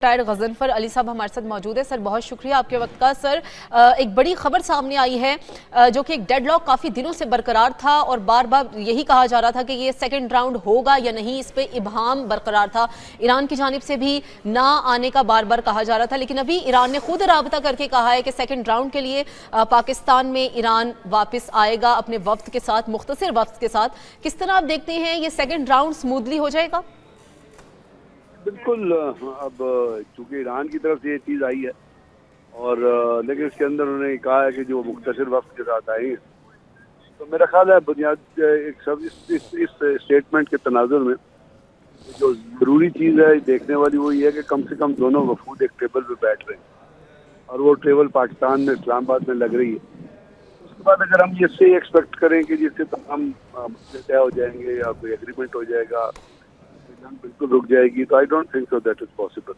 Retired Ghazanfar Ali साहब हमारे साथ मौजूद है। सर बहुत शुक्रिया आपके वक्त का। सर एक बड़ी खबर सामने आई है जो कि एक डेडलॉक काफ़ी दिनों से बरकरार था और बार बार यही कहा जा रहा था कि ये सेकंड राउंड होगा या नहीं, इस पे इब्हाम बरकरार था। ईरान की जानिब से भी ना आने का बार बार कहा जा रहा था, लेकिन अभी ईरान ने खुद राबता करके कहा है कि सेकेंड राउंड के लिए पाकिस्तान में ईरान वापस आएगा अपने वफ्द के साथ, मुख्तसर वफ्द के साथ। किस तरह आप देखते हैं ये सेकेंड राउंड स्मूथली हो जाएगा? बिल्कुल। अब चूंकि ईरान की तरफ से ये चीज़ आई है और लेकिन इसके अंदर उन्होंने कहा है कि जो मुख्तसर वक्त के साथ आई है, तो मेरा ख्याल है बुनियाद एक सब इस स्टेटमेंट के तनाजुर में जो ज़रूरी चीज़ है देखने वाली वो ये है कि कम से कम दोनों वफूद एक टेबल पे बैठ रहे हैं और वो टेबल पाकिस्तान में इस्लामाबाद में लग रही है। उसके बाद अगर हम इससे एक्सपेक्ट करें कि जिससे तमाम मसले तय हो जाएंगे या कोई एग्रीमेंट हो जाएगा, बिल्कुल रुक जाएगी, तो I don't think so that is possible.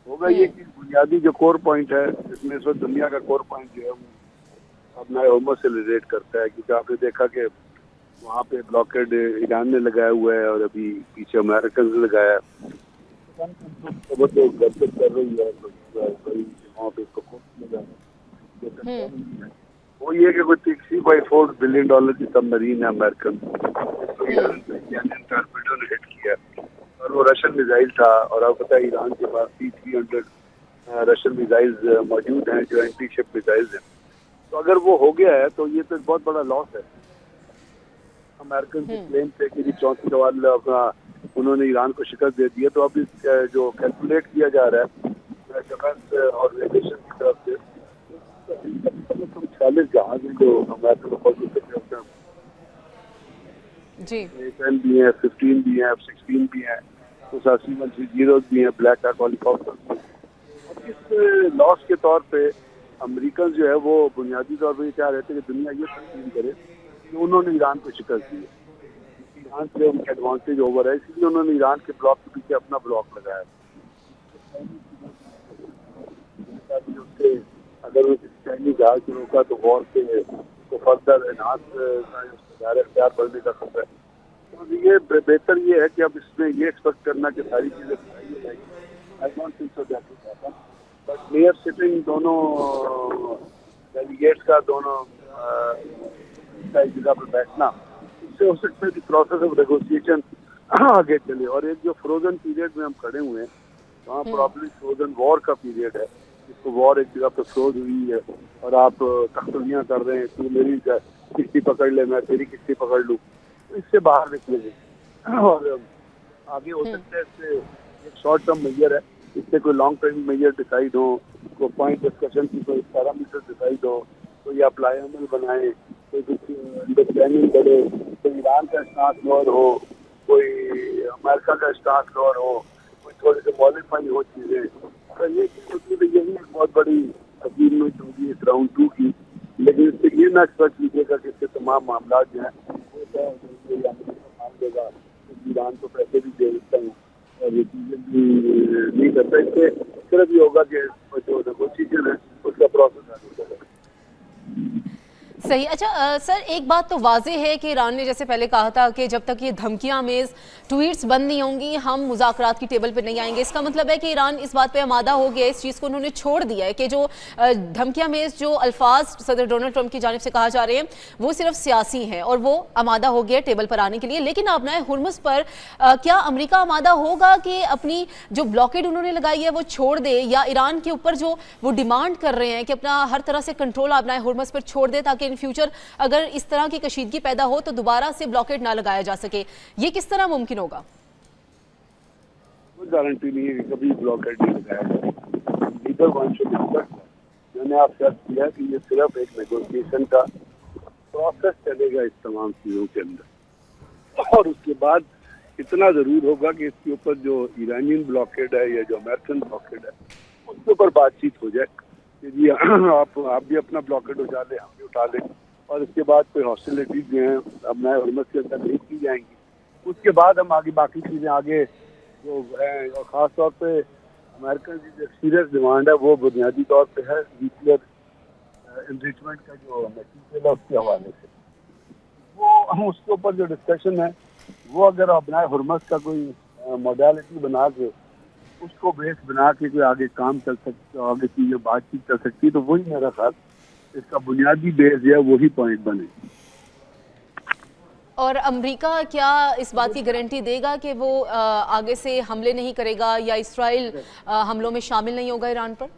होगा ये कि बुनियादी जो कोर पॉइंट है, जिसमें इस वक्त दुनिया का कोर पॉइंट जो है वो अपना होमस से रिलेट करता है, क्योंकि आपने देखा कि वहाँ पे ब्लॉकेड ईरान ने लगाया हुआ है और अभी पीछे अमेरिकन ने लगाया है। वो तो गड़बड़ कर रही है, वहाँ पे इसको वो ये कि कोई $3.4 बिलियन की सबमरीन है अमेरिकन, ने हिट किया और वो रशियन मिसाइल था। और आपको पता है ईरान के पास T-300 रशियन मिसाइल्स मौजूद हैं जो एंटी शिप मिसाइल्स हैं। तो अगर वो हो गया है तो ये तो बहुत बड़ा लॉस है। अमेरिकन के क्लेम थे कि 34 सवाल अपना उन्होंने ईरान को शिकस्त दे दी है, तो अब इस जो कैलकुलेट किया जा रहा है डिफेंस ऑर्गेनाइजेशन की तरफ से 40 जहाज जो अमेरिका को जी भी है, 15 भी है, F-16 भी है, तो 80-10 भी है, ब्लैक हॉक हेलीकॉप्टर। इस लॉस के तौर पे अमेरिकन जो है वो बुनियादी तौर पे क्या रहते हैं कि दुनिया ये तस्लीम करे कि उन्होंने ईरान को शिकस्त दी है, ईरान से उनका एडवांटेज ओवर है, इसलिए उन्होंने ईरान के ब्लॉक के पीछे अपना ब्लॉक लगाया। उससे अगर वो चाइनीज जहाज से रोका तो वॉर से तो फर्दर एनहांस इख्तियार बढ़ने का खतरा है। तो ये बेहतर ये है कि अब इसमें ये एक्सपेक्ट करना कि सारी चीज़ें I don't think so that will happen, but near sitting दोनों डेलीगेट्स का दोनों जगह पर बैठना, इससे हो सकता है कि प्रोसेस ऑफ नेगोशिएशन आगे चले। और एक जो फ्रोजन पीरियड में हम खड़े हुए हैं, वहाँ प्रॉब्लम फ्रोजन वॉर का पीरियड है, जिसको वॉर एक जगह पर फ्रोज हुई है और आप तख्तलियाँ कर रहे हैं, तू मेरी किश्ती पकड़ ले, मैं तेरी किश्ती पकड़ लूँ, तो इससे बाहर निकलेंगे और आगे हो सकता है। इससे एक शॉर्ट टर्म मेजर है, इससे कोई लॉन्ग टर्म मेजर डिसाइड हो, कोई पॉइंट डिस्कशन की कोई पैरामीटर डिसाइड हो, कोई अप्लायबल बनाए, कोई अंडरस्टैंडिंग करे, कोई ईरान का स्टांस लॉर हो, कोई अमेरिका का स्टांस लॉर हो, कोई थोड़े से मॉडिफाई हो चीज़ें, तो ये यही एक बहुत बड़ी अचीवमेंट होगी इस राउंड 2 की। लेकिन इससे ये ना एक्सपेक्ट कीजिएगा कि इसके तमाम मामला जो हैं मान देगा, ईरान को पैसे भी दे देता हूँ और ये चीज़ें भी नहीं करता। इससे सिर्फ ये होगा कि जो नेगोशिएशन है उसका प्रोसेस आगे चलेगा। सही। अच्छा सर, एक बात तो वाज़ेह है कि ईरान ने जैसे पहले कहा था कि जब तक ये धमकियां मेज़ ट्वीट्स बंद नहीं होंगी हम मुज़ाकरात की टेबल पर नहीं आएंगे। इसका मतलब है कि ईरान इस बात पे आमादा हो गया, इस चीज़ को उन्होंने छोड़ दिया है कि जो धमकियां मेज़ जो अल्फाज सदर डोनाल्ड ट्रंप की जानिब से कहा जा रहे हैं वो सिर्फ सियासी हैं और वो आमादा हो गया टेबल पर आने के लिए। लेकिन अपना हुर्मुज़ पर क्या अमरीका आमादा होगा कि अपनी जो ब्लॉकेड उन्होंने लगाई है वो छोड़ दे, या ईरान के ऊपर जो वो डिमांड कर रहे हैं कि अपना हर तरह से कंट्रोल अपना हुर्मुज़ पर छोड़ दे, ताकि फ्यूचर अगर इस तरह की कशीदगी पैदा हो तो दोबारा से ब्लॉकेड ना लगाया जा सके? ये किस तरह मुमकिन होगा? कोई गारंटी नहीं है कि कभी ब्लॉकेड नहीं लगाया जाएगा। मैंने आपसे अर्ज किया कि ये सिर्फ एक नेगोशिएशन का प्रोसेस चलेगा इस तमाम चीज़ों के अंदर, और उसके बाद इतना ज़रूर होगा कि इसके ऊपर जो ईरानियन ब्लॉकेड है या जो अमेरिकन ब्लॉकेड है उसके ऊपर बातचीत हो जाए कि जी आप भी अपना ब्लॉकेड उठा लें, हम भी उठा लें, और इसके बाद कोई हॉस्टिलिटीज जो हैं अब नए हुर्मुज़ के अंदर नहीं की जाएंगी। उसके बाद हम आगे बाकी चीज़ें आगे जो हैं, और ख़ास तौर पे अमेरिकन की जो सीरियस डिमांड है वो बुनियादी तौर पे है न्यूक्लियर एनरिचमेंट का जो मटीरियल है उसके हवाले से, वो हम उसके ऊपर जो डिस्कशन है वो अगर अब नए हुर्मुज़ का कोई मॉडलिटी बना के उसको बेस बना के कोई आगे काम चल सकता, आगे चीजें बातचीत चल सकती है, तो वही मेरा ख्याल इसका बुनियादी बेस है, वही पॉइंट बने। और अमेरिका क्या इस बात की गारंटी देगा कि वो आगे से हमले नहीं करेगा या इसराइल हमलों में शामिल नहीं होगा ईरान पर?